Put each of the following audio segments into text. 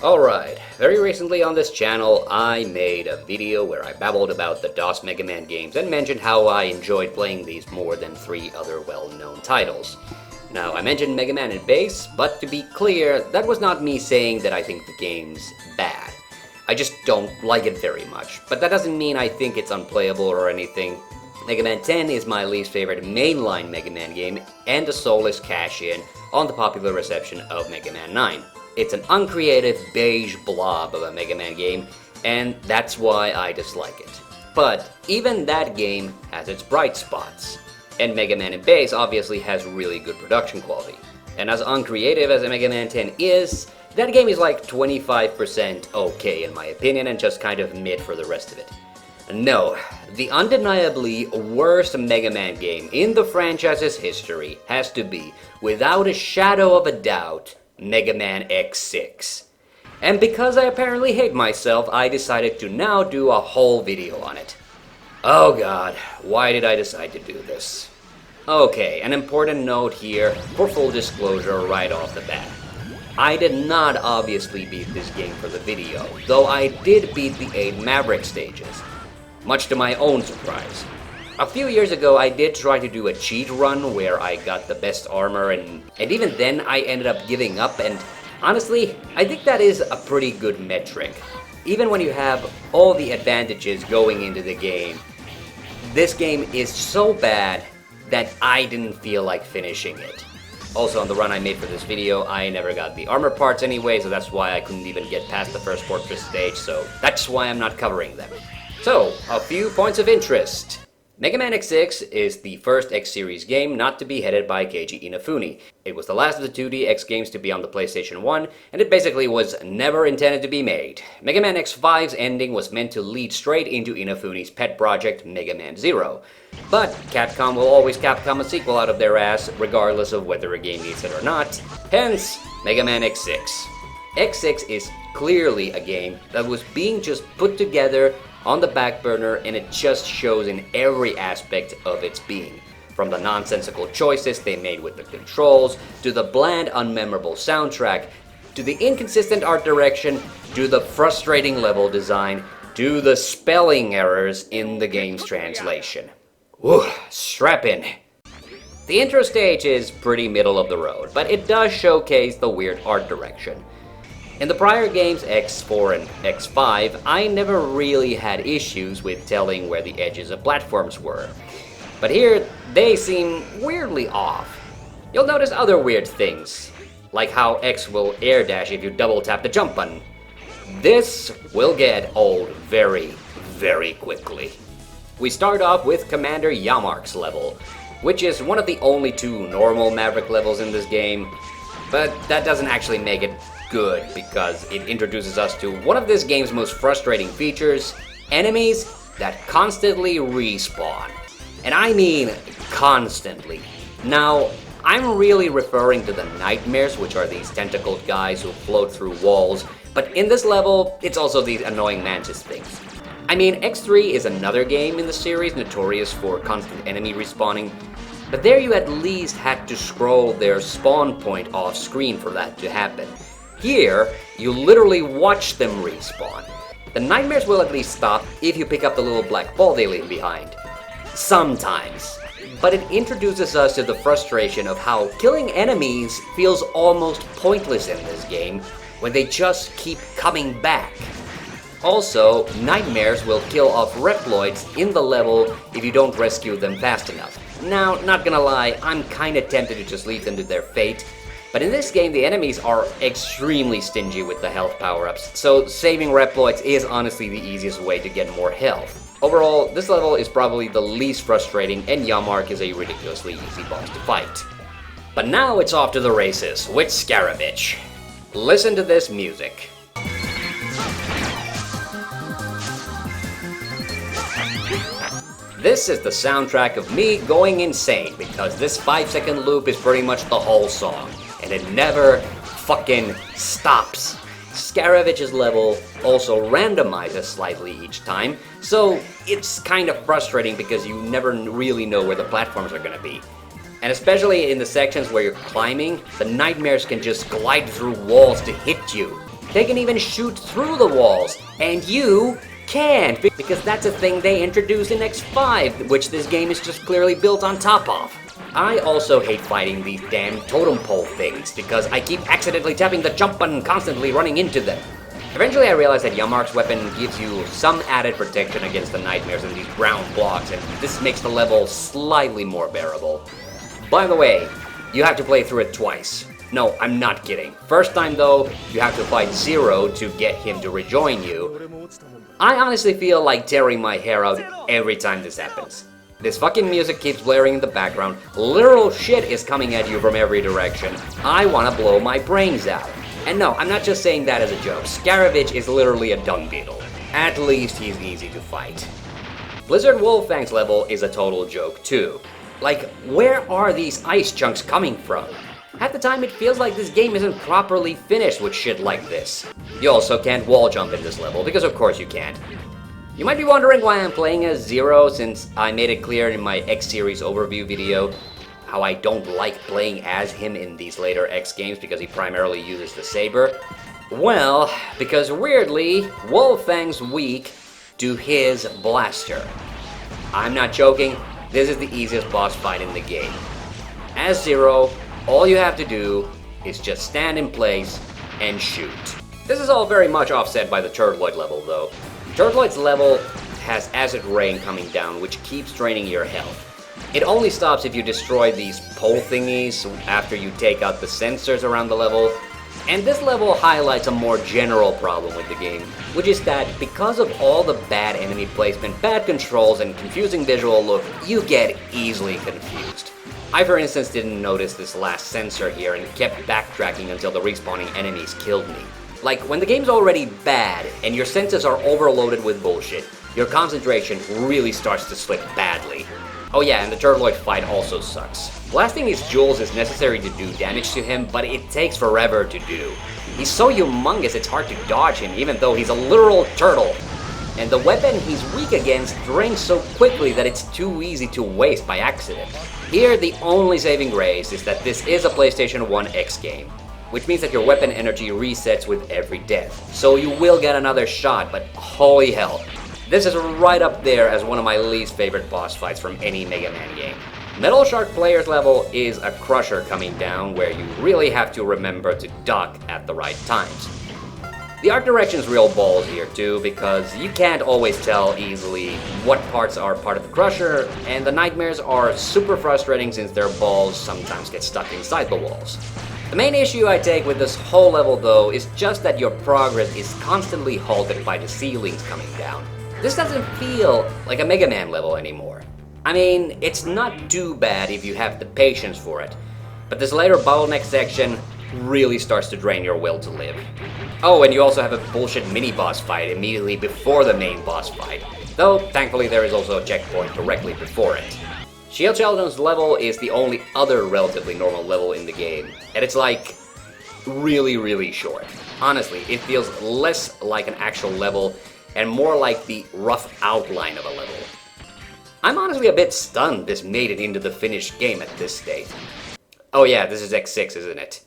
Alright, very recently on this channel I made a video where I babbled about the DOS Mega Man games and mentioned how I enjoyed playing these more than 3 other well-known titles. Now, I mentioned Mega Man and Bass, but to be clear, that was not me saying that I think the game's bad. I just don't like it very much, but that doesn't mean I think it's unplayable or anything. Mega Man 10 is my least favorite mainline Mega Man game and a soulless cash-in on the popular reception of Mega Man 9. It's an uncreative, beige blob of a Mega Man game, and that's why I dislike it. But even that game has its bright spots, and Mega Man and Bass obviously has really good production quality. And as uncreative as Mega Man 10 is, that game is like 25% okay in my opinion, and just kind of mid for the rest of it. No, the undeniably worst Mega Man game in the franchise's history has to be, without a shadow of a doubt, Mega Man X6. And because I apparently hate myself, I decided to now do a whole video on it. Oh god, why did I decide to do this? Okay, an important note here for full disclosure right off the bat. I did not obviously beat this game for the video, though I did beat the 8 Maverick stages, much to my own surprise. A few years ago, I did try to do a cheat run where I got the best armor, and even then I ended up giving up, and honestly, I think that is a pretty good metric. Even when you have all the advantages going into the game, this game is so bad that I didn't feel like finishing it. Also, on the run I made for this video, I never got the armor parts anyway, so that's why I couldn't even get past the first fortress stage, so that's why I'm not covering them. So, a few points of interest. Mega Man X6 is the first X-Series game not to be headed by Keiji Inafune. It was the last of the 2D X games to be on the PlayStation 1, and it basically was never intended to be made. Mega Man X5's ending was meant to lead straight into Inafune's pet project, Mega Man Zero. But Capcom will always Capcom a sequel out of their ass, regardless of whether a game needs it or not. Hence, Mega Man X6. X6 is clearly a game that was being just put together on the back burner, and it just shows in every aspect of its being. From the nonsensical choices they made with the controls, to the bland, unmemorable soundtrack, to the inconsistent art direction, to the frustrating level design, to the spelling errors in the game's translation. Whew, strap in. The intro stage is pretty middle of the road, but it does showcase the weird art direction. In the prior games, X4 and X5, I never really had issues with telling where the edges of platforms were. But here, they seem weirdly off. You'll notice other weird things, like how X will air dash if you double tap the jump button. This will get old very, very quickly. We start off with Commander Yammark's level, which is one of the only 2 normal Maverick levels in this game, but that doesn't actually make it good, because it introduces us to one of this game's most frustrating features: enemies that constantly respawn. And I mean constantly. Now, I'm really referring to the nightmares, which are these tentacled guys who float through walls, but in this level, it's also these annoying mantis things. I mean, X3 is another game in the series notorious for constant enemy respawning, but there you at least had to scroll their spawn point off screen for that to happen. Here, you literally watch them respawn. The nightmares will at least stop if you pick up the little black ball they leave behind. Sometimes. But it introduces us to the frustration of how killing enemies feels almost pointless in this game when they just keep coming back. Also, nightmares will kill off Reploids in the level if you don't rescue them fast enough. Now, not gonna lie, I'm kinda tempted to just leave them to their fate. But in this game, the enemies are extremely stingy with the health power-ups, so saving Reploids is honestly the easiest way to get more health. Overall, this level is probably the least frustrating, and Yammark is a ridiculously easy boss to fight. But now it's off to the races with Scaravich. Listen to this music. This is the soundtrack of me going insane, because this 5-second loop is pretty much the whole song. And it never fucking stops. Scaravich's level also randomizes slightly each time, so it's kind of frustrating because you never really know where the platforms are gonna be. And especially in the sections where you're climbing, the nightmares can just glide through walls to hit you. They can even shoot through the walls, and you can't, because that's a thing they introduced in X5, which this game is just clearly built on top of. I also hate fighting these damn totem pole things, because I keep accidentally tapping the jump button, constantly running into them. Eventually I realized that Yammark's weapon gives you some added protection against the nightmares and these brown blocks, and this makes the level slightly more bearable. By the way, you have to play through it twice. No, I'm not kidding. First time though, you have to fight Zero to get him to rejoin you. I honestly feel like tearing my hair out every time this happens. This fucking music keeps blaring in the background, literal shit is coming at you from every direction. I wanna blow my brains out. And no, I'm not just saying that as a joke. Scaravich is literally a dung beetle. At least he's easy to fight. Blizzard Wolfang's level is a total joke too. Like, where are these ice chunks coming from? Half the time it feels like this game isn't properly finished with shit like this. You also can't wall jump in this level, because of course you can't. You might be wondering why I'm playing as Zero, since I made it clear in my X-Series overview video how I don't like playing as him in these later X games because he primarily uses the saber. Well, because weirdly, Wolfang's weak to his blaster. I'm not joking, this is the easiest boss fight in the game. As Zero, all you have to do is just stand in place and shoot. This is all very much offset by the Turtloid level though. Turtloid's level has acid rain coming down, which keeps draining your health. It only stops if you destroy these pole thingies after you take out the sensors around the level. And this level highlights a more general problem with the game, which is that because of all the bad enemy placement, bad controls, and confusing visual look, you get easily confused. I, for instance, didn't notice this last sensor here and kept backtracking until the respawning enemies killed me. Like, when the game's already bad and your senses are overloaded with bullshit, your concentration really starts to slip badly. Oh yeah, and the Turtloid fight also sucks. Blasting his jewels is necessary to do damage to him, but it takes forever to do. He's so humongous it's hard to dodge him even though he's a literal turtle. And the weapon he's weak against drains so quickly that it's too easy to waste by accident. Here, the only saving grace is that this is a PlayStation 1 X game, which means that your weapon energy resets with every death. So you will get another shot, but holy hell. This is right up there as one of my least favorite boss fights from any Mega Man game. Metal Shark Player's level is a crusher coming down where you really have to remember to duck at the right times. The art direction's real balls here too, because you can't always tell easily what parts are part of the crusher, and the nightmares are super frustrating since their balls sometimes get stuck inside the walls. The main issue I take with this whole level though is just that your progress is constantly halted by the ceilings coming down. This doesn't feel like a Mega Man level anymore. I mean, it's not too bad if you have the patience for it, but this later bottleneck section really starts to drain your will to live. Oh, and you also have a bullshit mini-boss fight immediately before the main boss fight, though thankfully there is also a checkpoint directly before it. Sheldon's level is the only other relatively normal level in the game, and it's like really short. Honestly, it feels less like an actual level and more like the rough outline of a level. I'm honestly a bit stunned this made it into the finished game at this state. Oh yeah, this is X6, isn't it?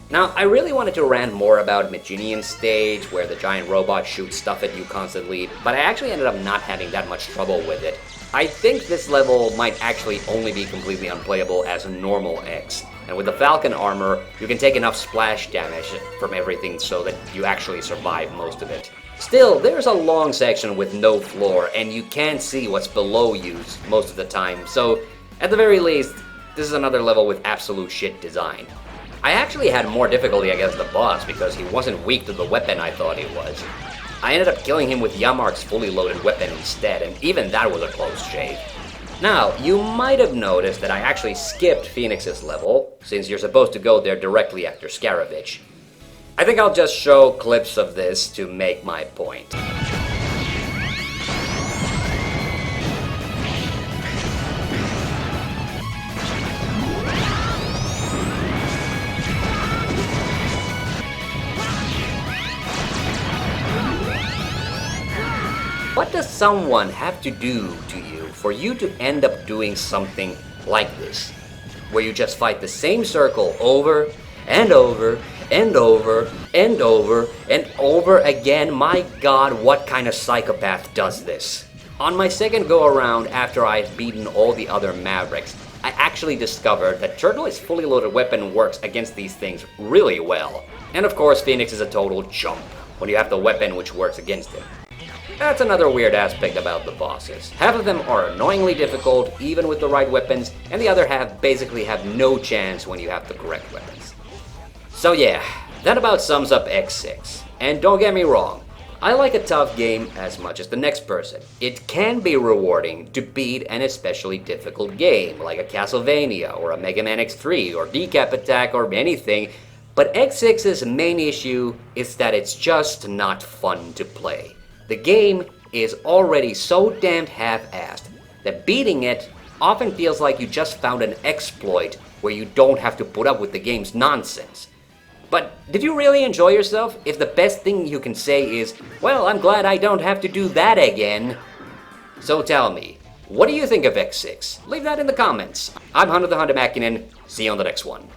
Now, I really wanted to rant more about Mijinion's stage, where the giant robot shoots stuff at you constantly, but I actually ended up not having that much trouble with it. I think this level might actually only be completely unplayable as a normal X, and with the Falcon armor, you can take enough splash damage from everything so that you actually survive most of it. Still, there's a long section with no floor, and you can't see what's below you most of the time, so at the very least, this is another level with absolute shit design. I actually had more difficulty against the boss because he wasn't weak to the weapon I thought he was. I ended up killing him with Yammark's fully loaded weapon instead, and even that was a close shave. Now, you might have noticed that I actually skipped Heatnix's level, since you're supposed to go there directly after Scaravich. I think I'll just show clips of this to make my point. What does someone have to do to you for you to end up doing something like this? Where you just fight the same circle over and over and over and over and over again. My god, what kind of psychopath does this? On my second go around after I've beaten all the other Mavericks, I actually discovered that Turtloid's fully loaded weapon works against these things really well. And of course, Heatnix is a total chump when you have the weapon which works against him. That's another weird aspect about the bosses. Half of them are annoyingly difficult, even with the right weapons, and the other half basically have no chance when you have the correct weapons. So yeah, that about sums up X6. And don't get me wrong, I like a tough game as much as the next person. It can be rewarding to beat an especially difficult game, like a Castlevania, or a Mega Man X3, or Decap Attack, or anything, but X6's main issue is that it's just not fun to play. The game is already so damned half-assed that beating it often feels like you just found an exploit where you don't have to put up with the game's nonsense. But did you really enjoy yourself if the best thing you can say is, well, I'm glad I don't have to do that again? So tell me, what do you think of X6? Leave that in the comments. I'm TheHande Mijinion. See you on the next one.